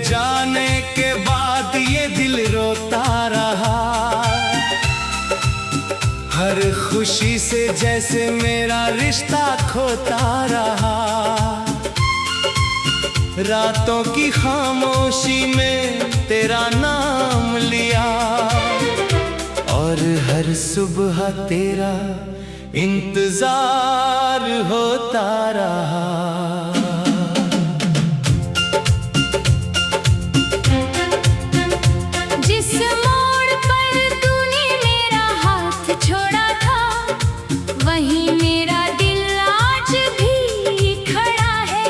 जाने के बाद ये दिल रोता रहा। हर खुशी से जैसे मेरा रिश्ता खोता रहा। रातों की खामोशी में तेरा नाम लिया और हर सुबह तेरा इंतजार होता रहा। जिस मोड़ पर तूने मेरा हाथ छोड़ा था, वहीं मेरा दिल आज भी खड़ा है।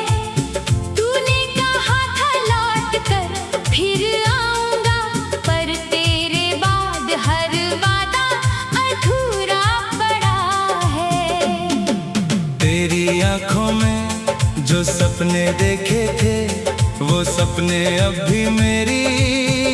तूने कहा था लौट कर फिर आऊंगा, पर तेरे बाद हर वादा अधूरा पड़ा है। तेरी आंखों में जो सपने देखे थे, वो सपने अब भी मेरी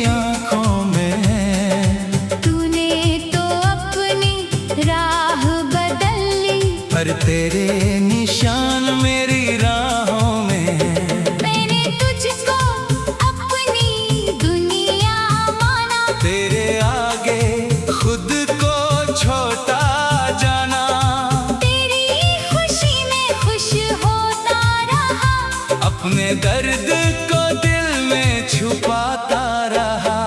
आंखों में हैं। तूने तो अपनी राह बदल ली, पर तेरे निशान मेरी राहों में हैं। मैंने तुझको अपनी दुनिया माना, तेरे आगे खुद को छोटा जाना। तेरी खुशी में खुश होता रहा, अपने दर्द को दिल में छुपाता रहा।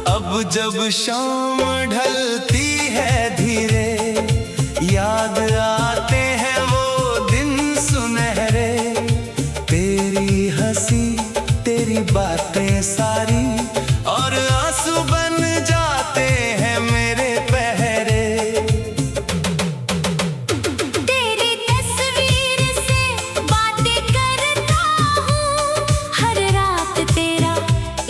अब जब शाम ढलती है धीरे, याद आते हैं वो दिन सुनहरे। तेरी हंसी तेरी बातें सारी और आंसू बन जाते हैं मेरे पहरे। तेरी तस्वीर से बातें करता हूँ, हर रात तेरा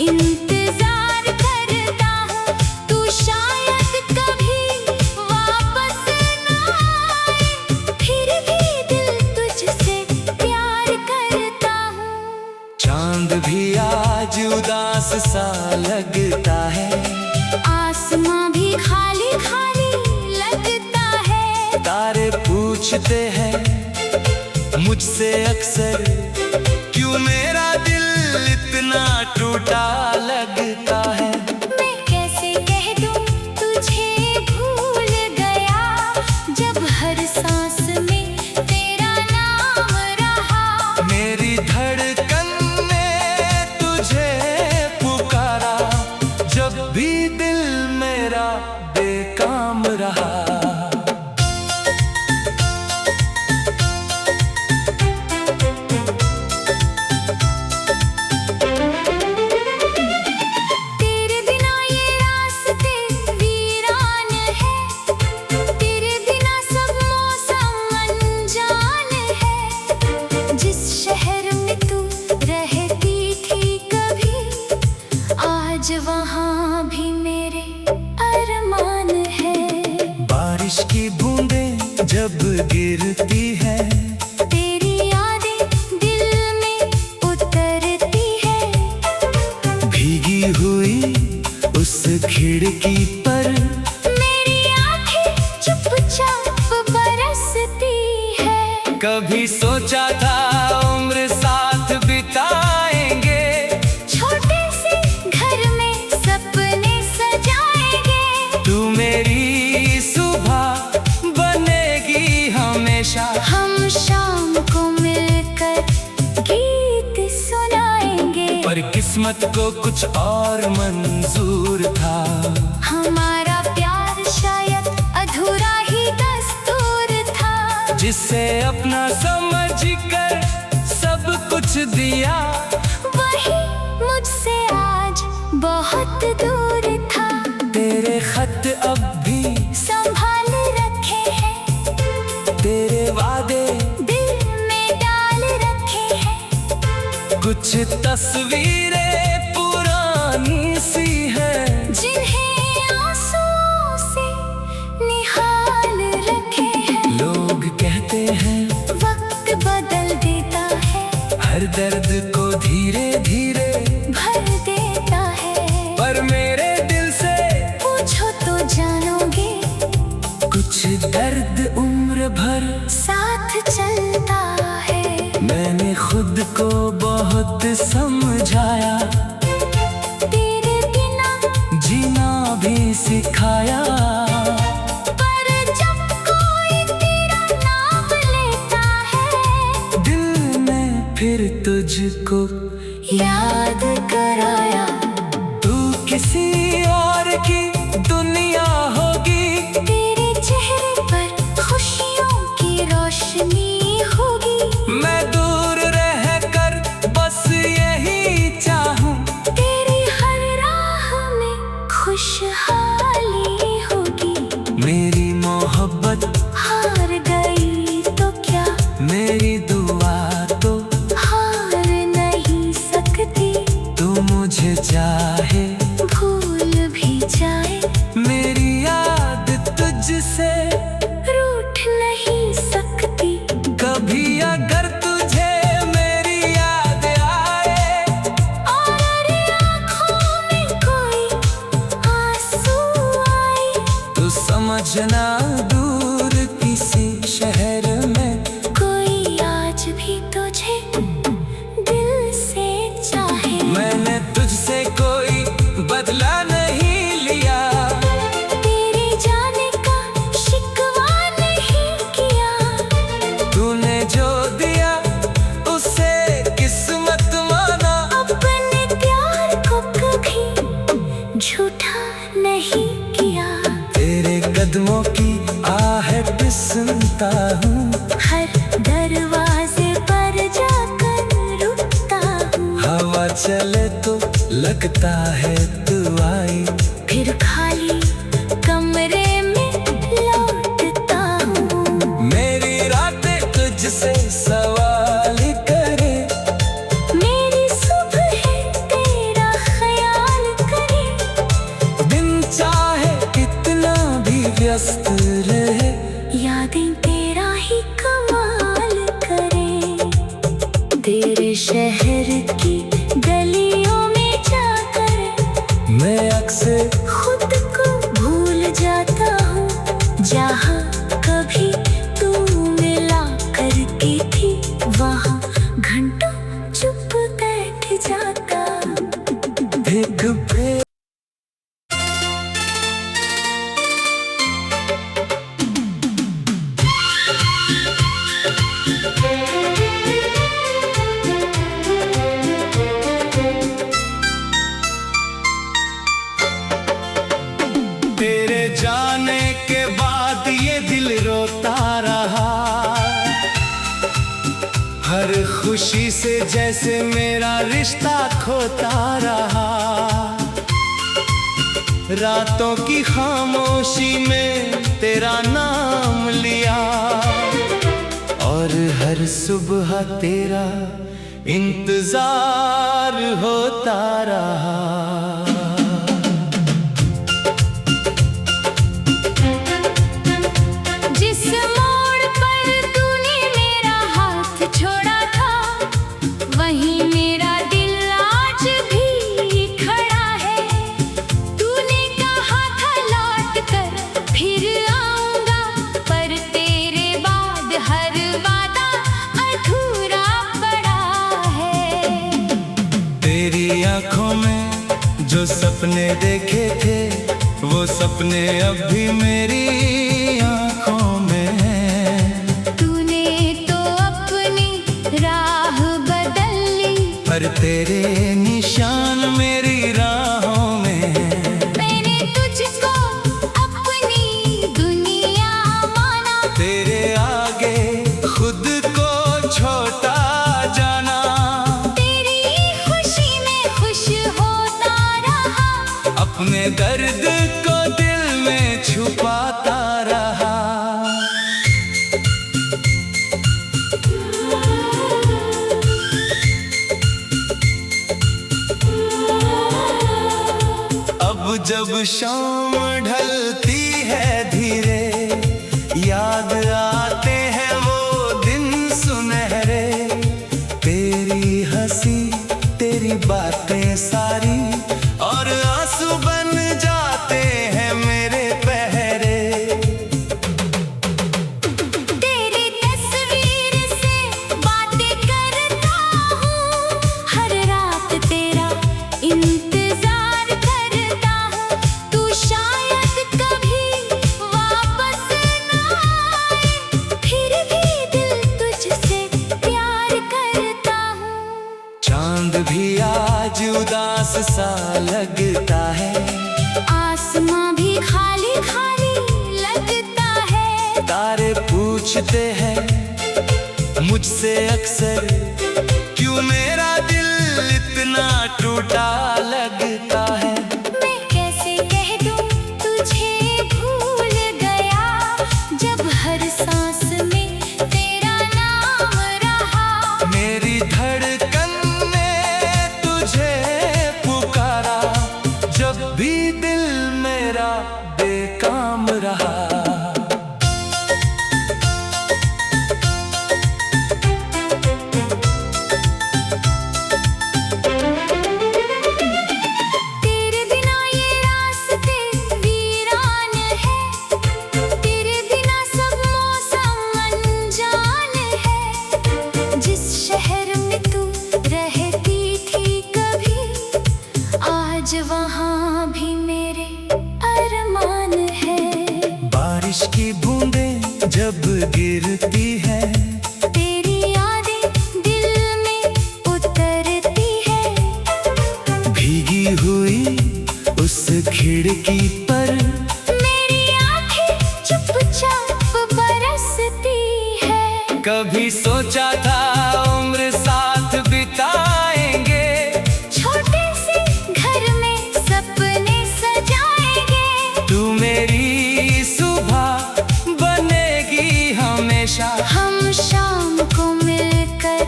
इंतजार करता हूँ। तू शायद कभी वापस ना आए, फिर भी दिल तुझसे प्यार करता हूँ। चांद भी आज उदास सा लगता है, आसमां भी खाली खाली लगता है। तारे पूछते हैं मुझसे अक्सर, क्यों मेरा दिल इतना टूटा लगता है। मैं कैसे कह दूं तुझे भूल गया, जब हर सांस में तेरा नाम रहा। मेरी धड़कन ने तुझे पुकारा, जब भी दिल मेरा बेकाम रहा। तेरे बिना ये रास्ते वीरान है, तेरे बिना सब मौसम अनजान है। जिस शहर में तू रहती थी कभी, आज वहाँ भी मेरे अरमान है। बारिश की बूंदें जब गिरती है, तेरी यादें दिल में उतरती है। भीगी हुई उस खिड़की पर मेरी आंखें चुपचाप बरसती है। कभी सोचा था उम्र साथ बिताएंगे, छोटे से घर में सपने सजाएंगे। तू मेरी सुबह बनेगी हमेशा। हम शाम को मिलकर गीत सुनाएंगे, पर किस्मत को कुछ और मंजूर था। हमारा प्यार शायद अधूरा ही दस्तूर था। जिसे अपना समझ कर सब कुछ दिया, वही मुझसे आज बहुत दूर था। तेरे खत अब भी संभाल रखे हैं, तेरे वादे दिल में डाल रखे हैं। कुछ तस्वीरें पुरानी सी हैं, जिन्हें आंसुओं से निहाल रखे हैं। लोग कहते हैं वक्त बदल देता है, हर दर्द को धीरे धीरे भर देता है। पर मेरे दिल से पूछो तो जानोगे भी सिखाया। पर जब कोई तेरा नाम लेता है, दिल ने फिर तुझको याद कराया। तू किसी और की दुनिया होगी, तेरे चेहरे पर खुशियों की रोशनी होगी। मैं दूर रह कर बस यही चाहूं, तेरी हर राह में खुशहाली होगी। मेरी मोहब्बत हार गई तो क्या, मेरी दुआ तो हार नहीं सकती। तू मुझे चाहे भूल भी जाए, मेरी याद तुझसे रूठ नहीं सकती। कभी अगर तुझे मेरी याद आए, और आँखों में कोई आंसू आए, तो समझना दूर किसी शहर में कोई आज भी तुझे दिल से चाहे। मैंने तुझसे कोई बदला नहीं लिया, तेरे जाने का शिकवा नहीं किया। तूने जो दिया उसे किस्मत माना। अपने प्यार को कभी झूठा नहीं किया। तेरे कदमों की आहट सुनता हूँ, हर दरवाजे पर जाकर रुकता हूँ। हवा चले तो लगता है तू आई, फिर खाली कमरे में लौटता हूँ। मेरी रातें तुझसे सवाल करे, मेरी सुबह तेरा ख्याल करे। दिन चाहे कितना भी व्यस्त रहे, यादें तेरा ही कमाल करे। तेरे शहर की गलियों में जाकर मैं अक्सर खुद को भूल जाता हूँ। जहाँ कभी तू मिला करती थी, वहाँ घंटों चुप बैठ जाता। एक प्रेम तेरे जाने के बाद ये दिल रोता रहा, हर खुशी से जैसे मेरा रिश्ता खोता रहा। रातों की खामोशी में तेरा नाम लिया, और हर सुबह तेरा इंतजार होता रहा। जिस मोड़ पर तूने मेरा हाथ छोड़ा था, वहीं मेरा दिल आज भी खड़ा है। तूने कहा था लौट कर फिर आऊंगा, पर तेरे बाद हर वादा अधूरा पड़ा है। तेरी आंखों में जो सपने देखे थे, वो सपने अब भी मेरी आंखों में हैं। तूने तो अपनी राह बदल ली, पर तेरे निशान मेरी राहों में हैं। मैंने तुझको अपनी दुनिया माना। तेरे आगे खुद को छोटा जाना, तेरी खुशी में खुश होता रहा। अपने दर्द को दिल में छुपाता रहा। अब जब शाम ढलती है धीरे, याद आते हैं वो दिन सुनहरे। तेरी हंसी तेरी बातें सारी, और आंसू बन जाते हैं मेरे पहरे। तेरी तस्वीर से बातें करता हूँ, हर रात तेरा इंतजार करता हूँ। तू पूछते हैं मुझसे अक्सर, क्यों मेरा दिल इतना टूटा लगता है। मैं कैसे कह दूं तुझे भूल गया, जब हर सांस में तेरा नाम रहा। मेरी धड़कन ने तुझे पुकारा, जब भी दिल मेरा बेकाम रहा। तेरे बिना ये रास्ते वीरान है, तेरे बिना सब मौसम अनजान है। जिस शहर में तू रहती थी कभी, आज वहाँ भी मेरे अरमान है। बारिश की बूंदें जब गिरती है, तेरी यादें दिल में उतरती है। भीगी हुई उस खिड़की पर मेरी आँखें चुपचाप बरसती है। कभी सोचा था उम्र साथ बिताएंगे, छोटे से घर में सपने सजाएंगे। तू मेरी सुबह बनेगी हमेशा। हम शाम को मिलकर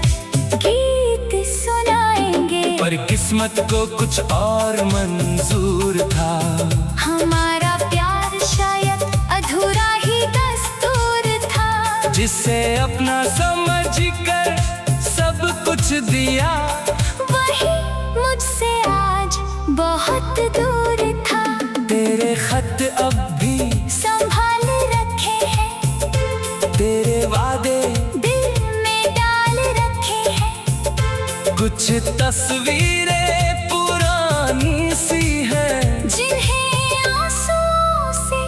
गीत सुनाएंगे। पर किस्मत को कुछ और मंजूर था, हमारा प्यार शायद अधूरा ही दस्तूर था। जिसे अपना समझ कर सब कुछ दिया, वही मुझसे आज बहुत दूर था। तेरे खत अब भी संभाल रखे हैं, तेरे वादे दिल में डाल रखे हैं। कुछ तस्वीरें पुरानी सी हैं, जिन्हें आंसुओं से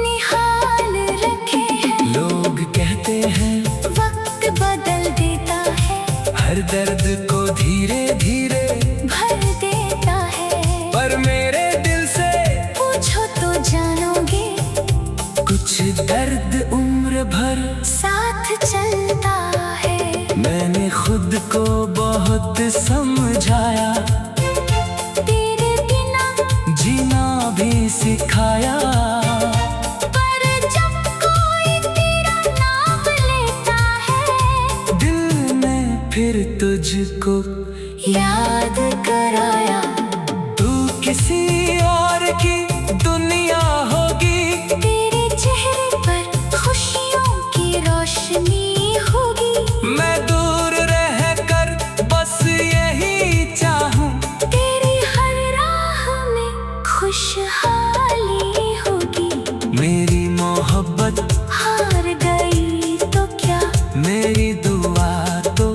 निहाल रखे हैं। लोग कहते हैं वक्त बदल देता है, हर दर्द को धीरे धीरे, भर देता है। पर मेरे दिल से पूछो तो जानोगे, कुछ दर्द उम्र भर साथ चलता है। मैंने खुद को बहुत समझाया, तेरे बिना जीना भी सिखाया। पर जब कोई तेरा नाम लेता है, दिल ने फिर तुझको याद कराया। तू किसी और की दुनिया होगी, तेरे चेहरे पर खुशियों की रोशनी होगी। मैं दूर रह कर बस यही चाहूं, तेरी हर राह में खुशहाली होगी। मेरी मोहब्बत हार गई तो क्या, मेरी दुआ तो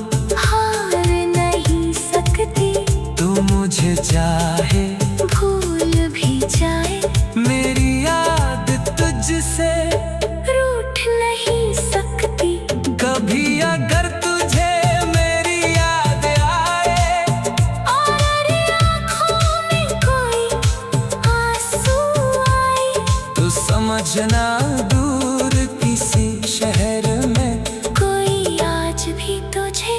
हार नहीं सकती। तू मुझे चाहे भूल भी जाए, मेरी याद तुझसे रूठ नहीं सकती। कभी अगर तुझे मेरी याद आए, और आँखों में कोई आंसू आए, तो समझना दूर किसी शहर में कोई आज भी तुझे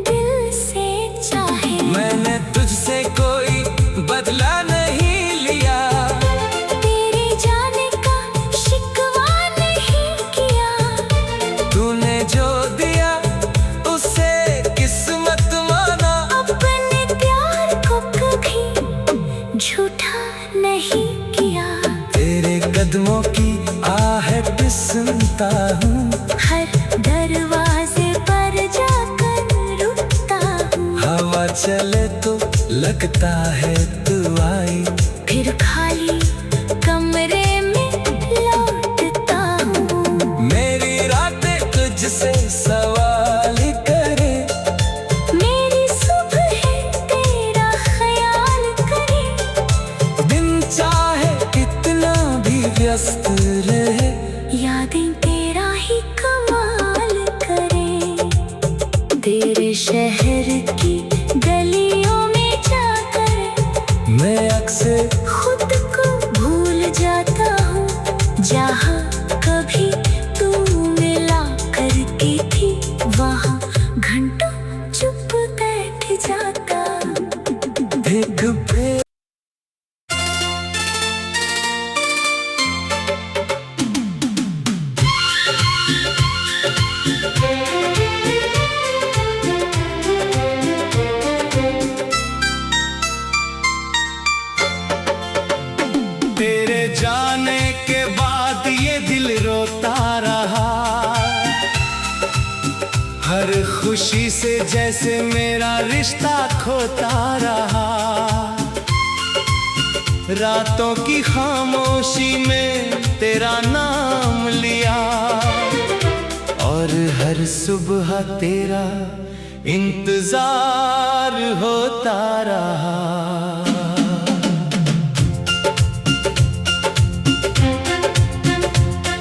दिल से चाहे। मैंने तुझसे कोई बदला नहीं लिया, तेरे जाने का शिकवा नहीं किया। तूने जो दिया उसे किस्मत माना, अपने प्यार को कभी झूठा नहीं किया। तेरे कदमों की आहट सुनता हूँ, हर दरवाजे पर जाकर रुकता हूँ। हवा चले तो लगता है तू आई, फिर खाली कमरे में लौटता हूँ। मेरी रातें तुझसे सवाल करे, मेरी सुबह तेरा ख्याल करे। दिन चाहे कितना भी व्यस्त रहे, यादें तेरा ही कमाल करे। तेरे शहर की गलियों में जाकर मैं अक्सर खुद को भूल जाता हूँ। जहाँ कभी तू मिला जाने के बाद ये दिल रोता रहा। हर खुशी से जैसे मेरा रिश्ता खोता रहा। रातों की खामोशी में तेरा नाम लिया और हर सुबह तेरा इंतजार होता रहा।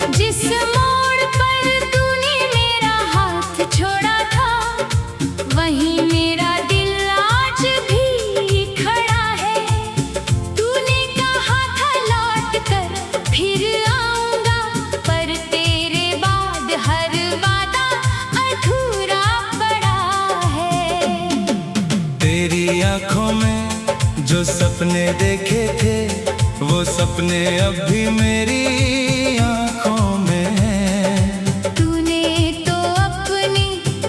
जिस मोड़ पर तूने मेरा हाथ छोड़ा था, वहीं मेरा दिल आज भी खड़ा है। तूने कहा था लौट कर फिर आऊंगा, पर तेरे बाद हर वादा अधूरा पड़ा है। तेरी आंखों में जो सपने देखे थे, वो सपने अब भी मेरी आंखों में हैं। तूने तो अपनी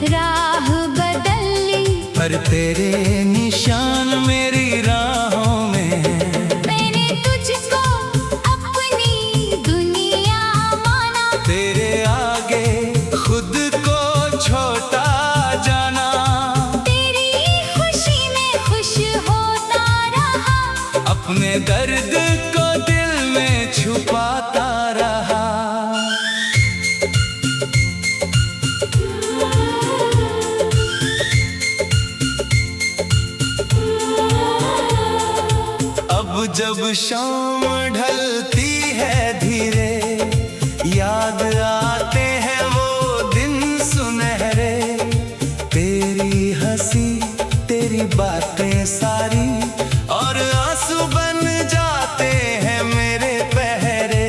राह बदल ली, पर तेरे निशान मेरी राहों में हैं। मैंने तुझको अपनी दुनिया माना, तेरे आगे खुद को छोटा जाना। तेरी खुशी में खुश होता रहा। अपने दर्द को दिल में छुपाता रहा। अब जब शाम ढलती है धीरे, याद आते हैं वो दिन सुनहरे। तेरी हंसी तेरी बातें सारी और आंसू बन जाते हैं मेरे पहरे।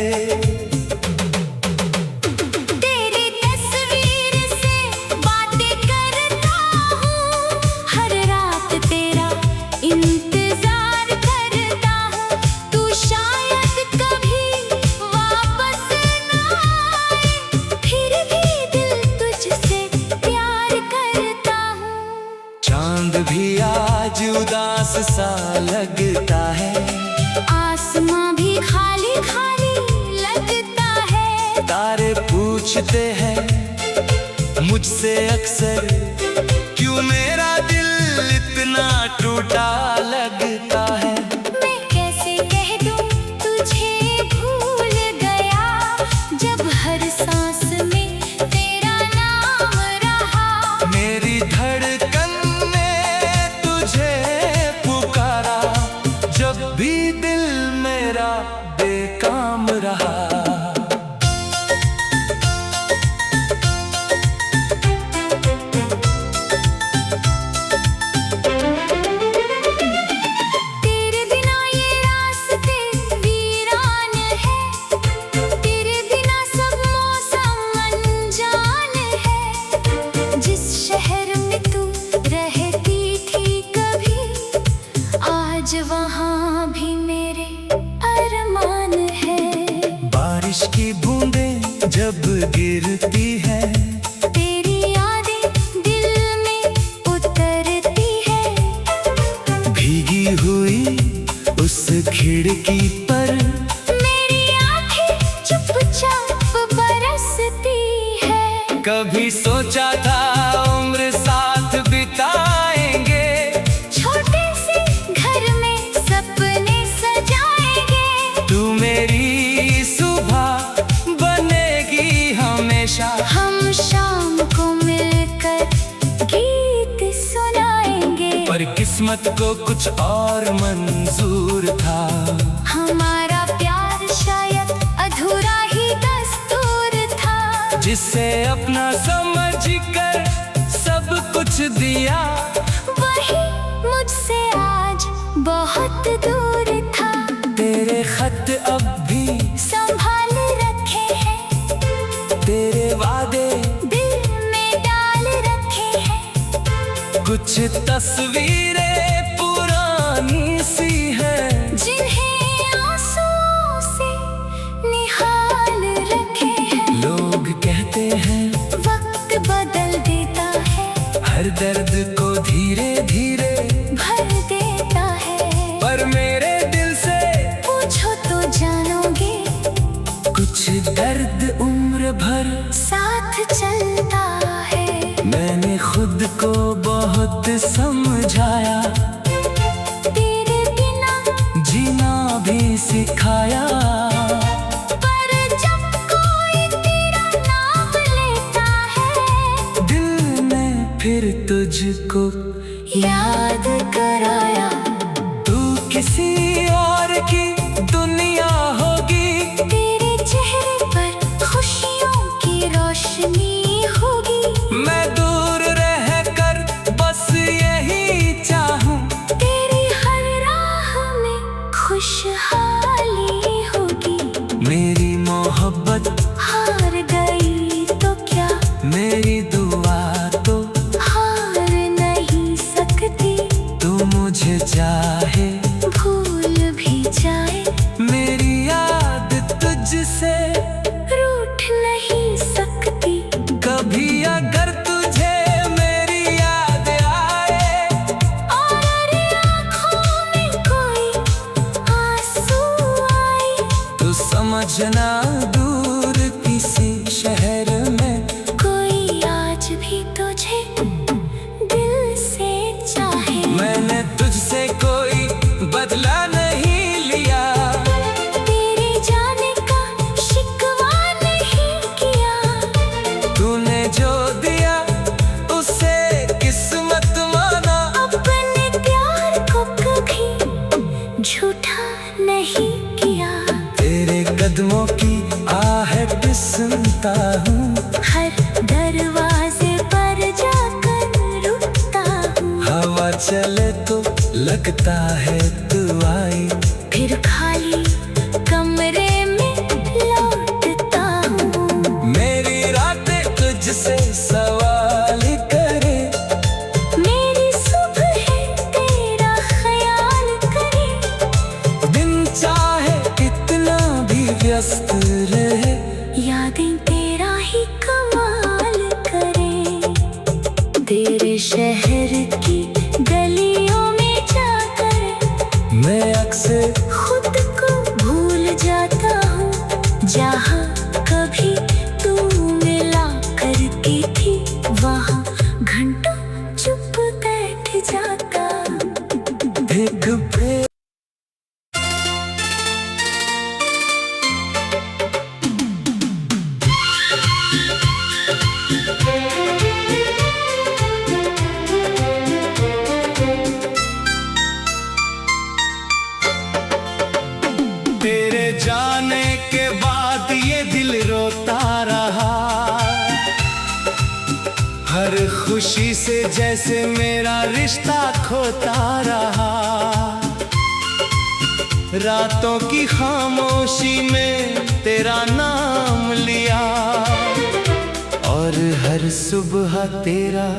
तेरी तस्वीर से बातें करता हूँ, हर रात तेरा इंतजार करता हूँ। तू शायद कभी वापस ना आए, फिर भी दिल तुझसे प्यार करता हूँ। चांद भी आज उदास सा लगता है, आसमां भी खाली खाली लगता है। तारे पूछते हैं मुझसे अक्सर, क्यों मेरा दिल इतना टूटा लगता है। मैं कैसे कह दूं तुझे भूल गया, जब हर सांस में तेरा नाम रहा। मेरी धड़कन ने तुझे पुकारा, जब भी दिल मेरा बेकाम रहा। तेरे बिना ये रास्ते वीरान है, तेरे बिना सब मौसम अनजान है। जिस शहर में तू रहती थी कभी, आज वहाँ भी मेरे अरमान है। बारिश की बूंदें जब गिरती है, तेरी यादें दिल में उतरती है। भीगी हुई उस खिड़की पर मेरी आँखें चुपचाप बरसती है। कभी सोचा था उम्र साथ बिताएंगे, छोटे से घर में सपने सजाएंगे। तू मेरी सुबह बनेगी हमेशा। हम शाम को मिलकर गीत सुनाएंगे, पर किस्मत को कुछ और मंजूर था। हमारा प्यार शायद अधूरा ही दस्तूर था। जिसे अपना समझ कर सब कुछ दिया, वही मुझसे आज बहुत दूर था। तेरे खत अब भी संभाल रखे हैं, तेरे वादे दिल में डाल रखे हैं। कुछ तस्वीरें पुरानी सी हैं, जिन्हें आंसुओं से निहाल रखे हैं। लोग कहते हैं वक्त बदल देता है, हर दर्द को धीरे धीरे भर देता है। पर मेरे दिल से पूछो तो जानोगे भी सिखाया। पर जब कोई तेरा नाम लेता है, दिल ने फिर तुझको याद कराया। तू किसी और की दुनिया होगी, तेरे चेहरे पर खुशियों की रोशनी होगी। मैं दूर रहकर बस यही चाहूं, तेरी हर राह में खुशहाली होगी। मेरी मोहब्बत हार गई तो क्या, मेरी दुआ तो हार नहीं सकती। तू मुझे चाहे भूल भी जाए, मेरी याद तुझसे रूठ नहीं सकती। कभी अगर तुझे मेरी याद आए, और अरे आँखों में कोई आंसू आए, तो समझना दूर किसी शहर में कोई आज भी तुझे दिल से चाहे। मैंने तुझसे कोई बदला नहीं लिया, तेरे जाने का शिकवा नहीं किया। तूने जो दिया उसे किस्मत माना। अपने प्यार को कभी झूठा नहीं किया। तेरे कदमों की आहट सुनता हूँ, हर दरवाजे पर जाकर रुकता हूँ। हवा चले तो लगता है तू आई, फिर खाली कमरे में लौटता हूँ। मेरी रातें तुझसे सवाल करे, मेरी सुबह तेरा ख्याल करे। दिन चाहे कितना भी व्यस्त रहे, यादें तेरा ही कमाल करे। तेरे शहर की गलियों में जाकर मैं अक्सर खुद को भूल जाता हूँ। जहाँ कभी तू मिला करती थी, वहाँ घंटों चुप बैठ जाता। एक प्रेम तेरे जाने के बाद ये दिल रोता रहा, हर खुशी से जैसे मेरा रिश्ता खोता रहा। रातों की खामोशी में तेरा नाम लिया, और हर सुबह तेरा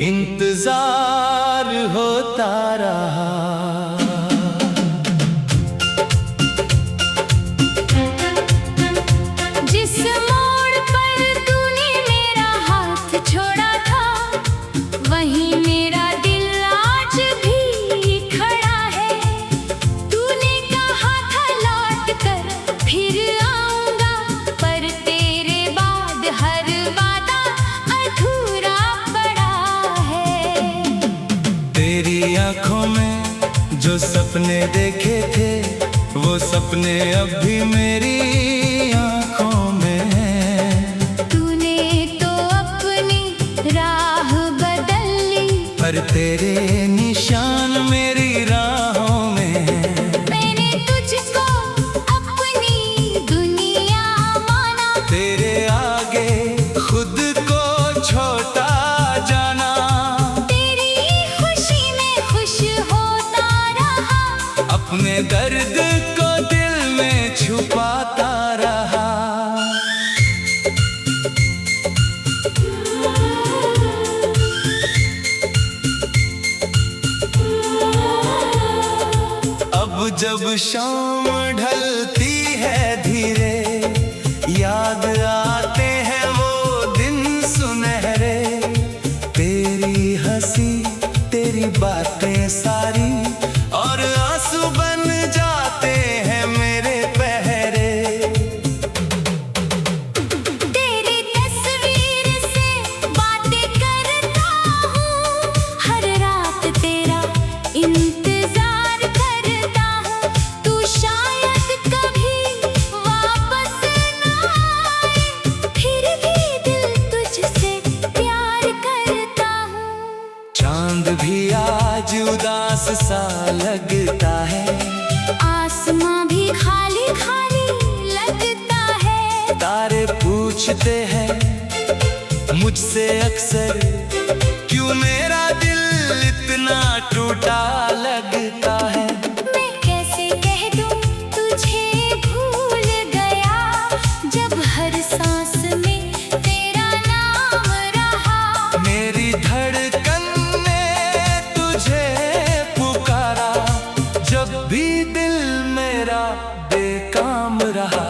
इंतजार होता रहा। जिस मोड़ पर तूने मेरा हाथ छोड़ा था, वहीं मेरा दिल आज भी खड़ा है। तूने कहा था लौट कर फिर आऊंगा, पर तेरे बाद हर वादा अधूरा पड़ा है। तेरी आंखों में जो सपने देखे थे, वो सपने अब भी मेरी आंखों में हैं। तूने तो अपनी राह बदल ली, पर तेरे निशान मेरी राहों में हैं। मैंने तुझको अपनी दुनिया माना। तेरे आगे खुद को छोटा जाना, तेरी खुशी में खुश होता रहा। अपने दर्द को दिल में छुपाता रहा। अब जब शाम ढलती है धीरे, याद आते हैं वो दिन सुनहरे। तेरी हंसी तेरी बातें सारी, और आंसू बन जाते हैं मेरे पहरे। तेरी तस्वीर से बातें करता हूँ, हर रात तेरा इंतजार करता हूँ। तू शाम खाली लगता है। तारे पूछते हैं मुझसे अक्सर, क्यों मेरा दिल इतना टूटा लगता है। मैं कैसे कह दूं तुझे भूल गया, जब हर सांस में तेरा नाम रहा। मेरी धड़कन ने तुझे पुकारा, जब भी दिल मेरा बेकाम रहा।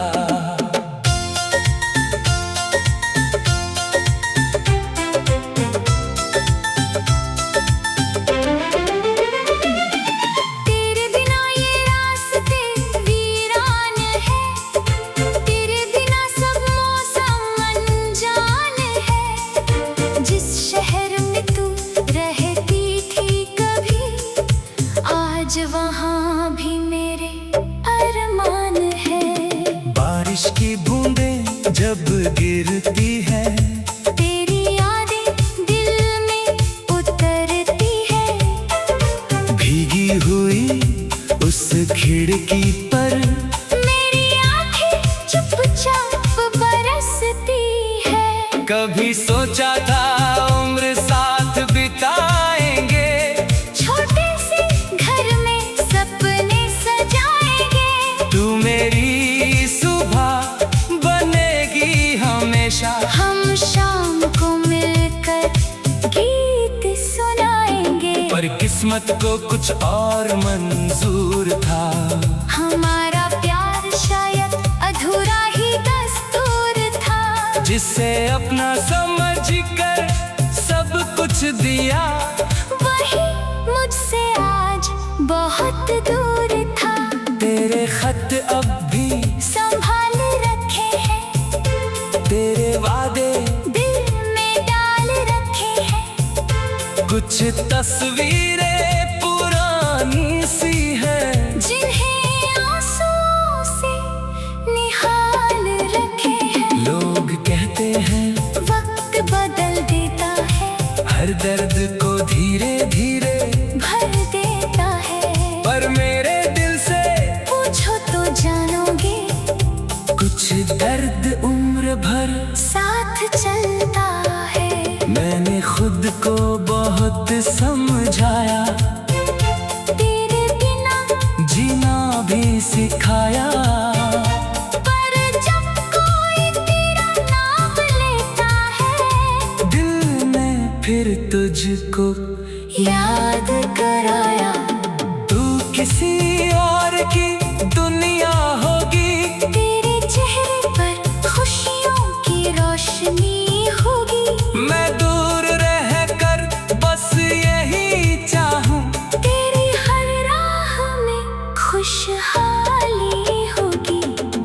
तेरे बिना ये रास्ते वीरान है, तेरे बिना सब मौसम अनजान है। जिस शहर में तू रहती थी कभी, आज वहाँ भी मेरे अरमान है। बारिश की बूंदें जब गिरती है, तेरी यादें दिल में उतरती है। भीगी हुई उस खिड़की पर मेरी आँखें चुपचाप बरसती है। कभी सोचा था उम्र साथ बिताएंगे, छोटे से घर में सपने सजाएंगे। तू मेरी सुबह बनेगी हमेशा। हम शाम को मिलकर गीत सुनाएंगे। पर किस्मत को कुछ और मंजूर था, हमारा प्यार शायद अधूरा ही दस्तूर था। जिसे अपना समझ कर सब कुछ दिया, वही मुझसे आज बहुत दूर था। तेरे खत अब भी संभाल रखे हैं, तेरे वादे दिल में डाल रखे हैं। कुछ तस्वीरें पुरानी सी हैं, जिन्हें आंसुओं से निहाल रखे हैं। लोग कहते हैं वक्त बदल देता है, हर दर्द को धीरे धीरे, भर देता है। पर मेरे दिल से पूछो तो जानोगे, कुछ दर्द उम्र भर साथ चलता है। मैंने खुद को बहुत समझाया, तेरे बिना जीना भी सिखाया। पर जब कोई तेरा नाम लेता है, दिल ने फिर तुझको याद कराया। तू किसी और की दुनिया होगी, तेरे चेहरे पर खुशियों की रोशनी होगी। मैं दूर रह कर बस यही चाहूं, तेरी हर राह में खुशहाली होगी।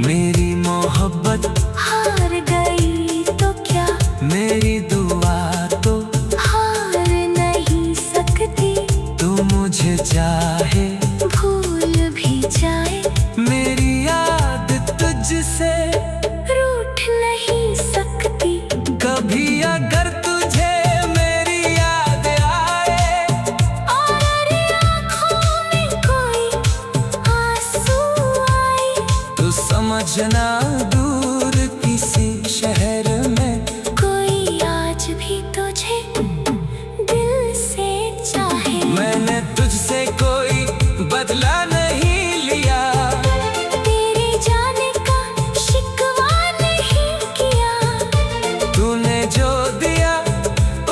मेरी मोहब्बत हार गई तो क्या, मेरी दुआ तो हार नहीं सकती। तू मुझे चाहे भूल भी जाए, मेरी याद तुझसे रूठ नहीं सकती। कभी अगर तुझे मेरी याद आए, और आँखों में कोई आंसू आए, तो समझना दूर किसी शहर में कोई आज भी तुझे दिल से चाहे। मैंने तुझसे कोई बदला नहीं लिया, तेरे जाने का शिकवा नहीं किया। तूने जो दिया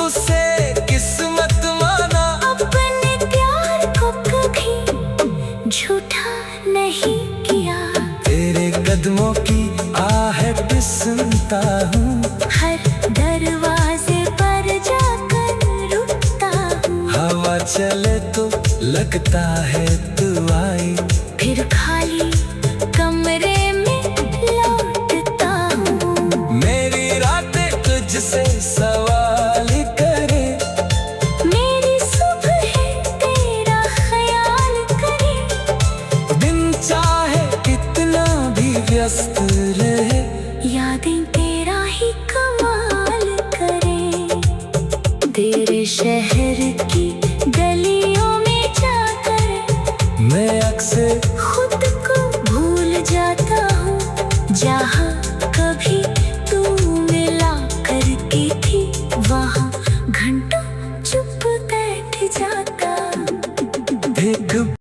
उसे किस्मत माना। अपने प्यार को कभी झूठा नहीं किया। तेरे कदमों की आहट सुनता हूँ, हर दरवाजे पर जाकर रुकता हूँ। हवा चले तो लगता है तू आई, फिर खाली कमरे में लौटता हूँ। मेरी रातें तुझसे सवाल करे, मेरी सुबह तेरा ख्याल करे। दिन चाहे कितना भी व्यस्त रहे, यादें तेरा ही कमाल करे। तेरे शहर की गलियों में जाकर मैं अक्सर खुद को भूल जाता जाता हूँ जहाँ